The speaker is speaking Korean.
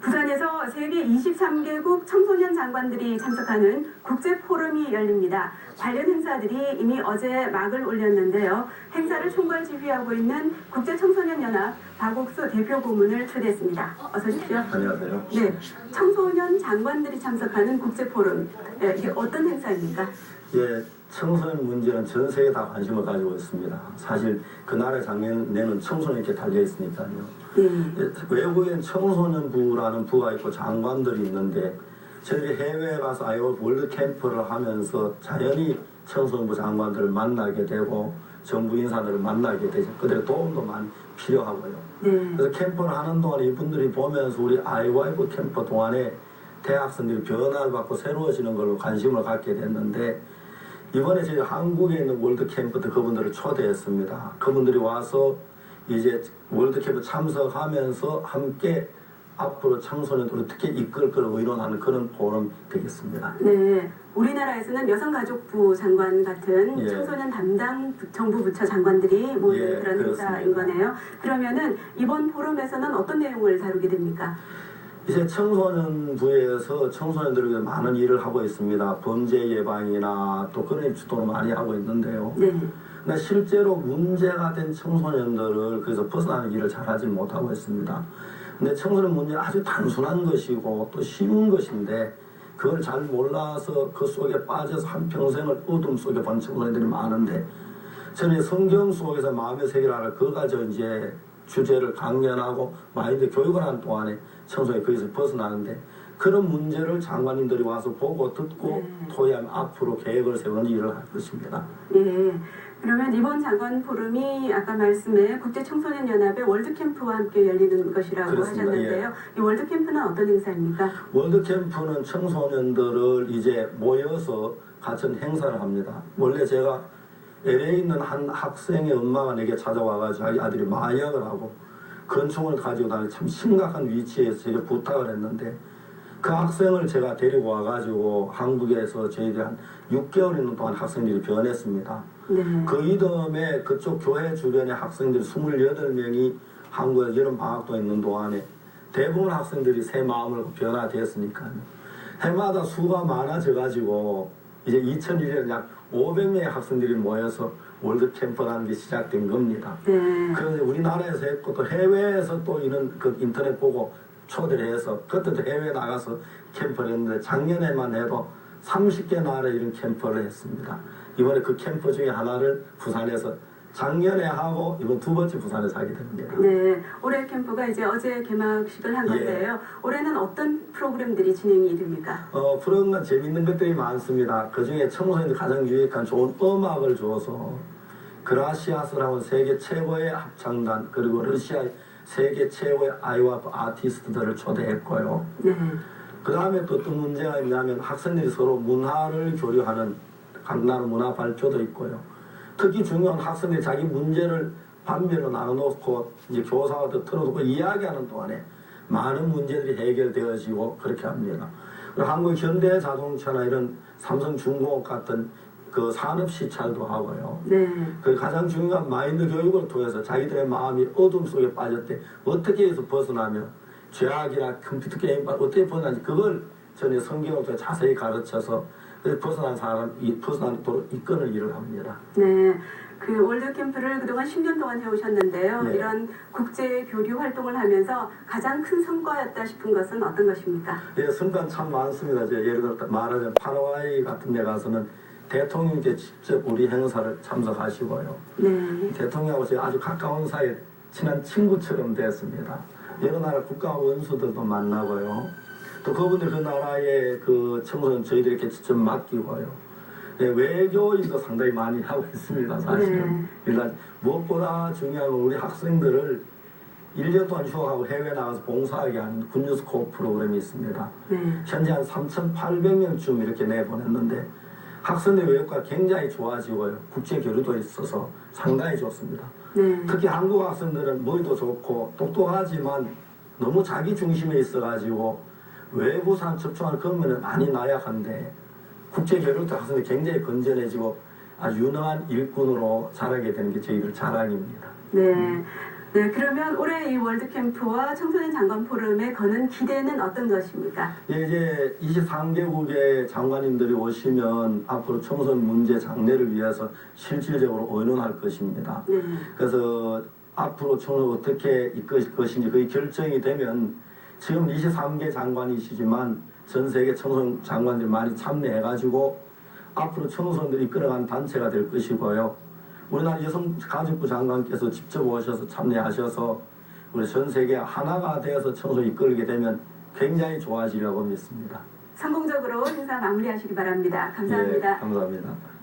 부산에서 세계 23개국 청소년 장관들이 참석하는 국제포럼이 열립니다. 관련 행사들이 이미 어제 막을 올렸는데요. 행사를 총괄 지휘하고 있는 국제청소년연합 박옥수 대표 고문을 초대했습니다. 어서 오십시오. 안녕하세요. 네, 청소년 장관들이 참석하는 국제포럼, 이게 어떤 행사입니까? 예, 청소년 문제는 전 세계 다 관심을 가지고 있습니다. 사실 그 나라의 장면에는 청소년이 달려 있으니까요. 외국엔 청소년부라는 부가 있고 장관들이 있는데 저희들이 해외에 가서 아이오 월드 캠프를 하면서 자연히 청소년부 장관들을 만나게 되고 정부 인사들을 만나게 되죠. 그들의 도움도 많이 필요하고요. 그래서 캠프를 하는 동안 이분들이 보면서 우리 아이와이브 캠프 동안에 대학생들이 변화를 받고 새로워지는 걸로 관심을 갖게 됐는데 이번에 저희 한국에 있는 월드 캠프 때 그분들을 초대했습니다. 그분들이 와서 이제 월드 캠프 참석하면서 함께 앞으로 청소년들을 어떻게 이끌 걸 의논하는 그런 포럼이 되겠습니다. 네, 우리나라에서는 여성가족부 장관 같은 청소년 담당 정부 부처 장관들이 모이는 그런 행사인 거네요. 그러면은 이번 포럼에서는 어떤 내용을 다루게 됩니까? 이제 청소년부에서 청소년들을 위해 많은 일을 하고 있습니다. 범죄 예방이나 또 그런 주도를 많이 하고 있는데요. 근데 실제로 문제가 된 청소년들을 그래서 벗어나는 일을 잘하지 못하고 있습니다. 근데 청소년 문제는 아주 단순한 것이고 또 쉬운 것인데 그걸 잘 몰라서 그 속에 빠져서 한평생을 어둠 속에 본 청소년들이 많은데 저는 성경 속에서 마음의 세계를 알아 그거 가지고 이제 주제를 강연하고 마인드 교육을 하는 동안에 청소년이 거기서 벗어나는데 그런 문제를 장관님들이 와서 보고 듣고 토의하면 앞으로 계획을 세우는 일을 할 것입니다. 그러면 이번 장관 포럼이 아까 말씀에 국제청소년연합의 월드캠프와 함께 열리는 것이라고 그렇습니다. 하셨는데요. 이 월드캠프는 어떤 행사입니까? 월드캠프는 청소년들을 이제 모여서 같은 행사를 합니다. 원래 제가 LA에 있는 한 학생의 엄마가 내게 찾아와가지고 자기 아들이 마약을 하고 권총을 가지고 다니는 참 심각한 위치에서 제가 부탁을 했는데 그 학생을 제가 데리고 와가지고 한국에서 저희들이 한 6개월 있는 동안 학생들이 변했습니다. 그 이듬해 그쪽 교회 주변의 학생들이 28명이 한국에 여름 방학도 있는 동안에 대부분 학생들이 새 마음을 변화되었으니까요. 해마다 수가 많아져가지고 이제 2001년에 약 500명의 학생들이 모여서 월드 캠프라는 게 시작된 겁니다. 그래서 우리나라에서 했고 또 해외에서 또 이런 그 인터넷 보고 초대를 해서 그때도 해외에 나가서 캠프를 했는데 작년에만 해도 30개 나라에 이런 캠프를 했습니다. 이번에 그 캠프 중에 하나를 부산에서 작년에 하고 이번 두 번째 부산에서 하게 됩니다. 네, 올해 캠프가 이제 어제 개막식을 한 건데요. 올해는 어떤 프로그램들이 진행이 됩니까? 프로그램 재밌는 것들이 많습니다. 그 중에 청소년들 가장 유익한 좋은 음악을 줘서 그라시아스라는 세계 최고의 합창단 그리고 러시아의 세계 최고의 아이와 아티스트들을 초대했고요. 그 다음에 또 어떤 문제가 있냐면 학생들이 서로 문화를 교류하는 강남 문화 발표도 있고요. 특히 중요한 학생들이 자기 문제를 반별로 나눠놓고 이제 교사한테 틀어놓고 이야기하는 동안에 많은 문제들이 해결되어지고 그렇게 합니다. 그리고 한국 현대자동차나 이런 삼성중공업 같은 그 산업 시찰도 하고요. 그 가장 중요한 마인드 교육을 통해서 자기들의 마음이 어둠 속에 빠질 때 어떻게 해서 벗어나며 죄악이나 컴퓨터 게임 어떻게 벗어나는지 그걸 전에 성경을 통해 자세히 가르쳐서 벗어난 사람이 벗어나도록 이끄는 일을 합니다. 그 월드 캠프를 그동안 10년 동안 해오셨는데요. 이런 국제 교류 활동을 하면서 가장 큰 성과였다 싶은 것은 어떤 것입니까? 성과는 참 많습니다. 예를 들어 말하자면 파라과이 같은 데 가서는 대통령께 직접 우리 행사를 참석하시고요. 대통령하고 저희 아주 가까운 사이에 친한 친구처럼 됐습니다. 여러 나라 국가 원수들도 만나고요. 또 그분들 그 나라의 그 청소년 저희들이 이렇게 직접 맡기고요. 외교인도 상당히 많이 하고 있습니다. 사실은. 일단 무엇보다 중요한 건 우리 학생들을 1년 동안 휴학하고 해외 나가서 봉사하게 하는 군뉴스코 프로그램이 있습니다. 현재 한 3,800명쯤 이렇게 내보냈는데 학생들 외교가 굉장히 좋아지고요. 국제 교류도 있어서 상당히 좋습니다. 특히 한국 학생들은 머리도 좋고 똑똑하지만 너무 자기 중심에 있어가지고 외부 사람 접촉하는 그런 면은 많이 나약한데 국제 교류도 학생들이 굉장히 건전해지고 아주 유능한 일꾼으로 자라게 되는 게 저희들 자랑입니다. 네, 그러면 올해 이 월드캠프와 청소년 장관 포럼에 거는 기대는 어떤 것입니까? 예, 이제 23개국의 장관님들이 오시면 앞으로 청소년 문제 장려를 위해서 실질적으로 의논할 것입니다. 네. 그래서 앞으로 청소년 어떻게 이끌 것인지 거의 결정이 되면 지금 23개 장관이시지만 전 세계 청소년 장관들이 많이 참여해가지고 앞으로 청소년들이 이끌어가는 단체가 될 것이고요. 우리나라 여성가족부 장관께서 직접 오셔서 참여하셔서 우리 전 세계 하나가 되어서 청소년 이끌게 되면 굉장히 좋아지리라고 믿습니다. 성공적으로 행사 마무리하시기 바랍니다. 감사합니다. 예, 감사합니다.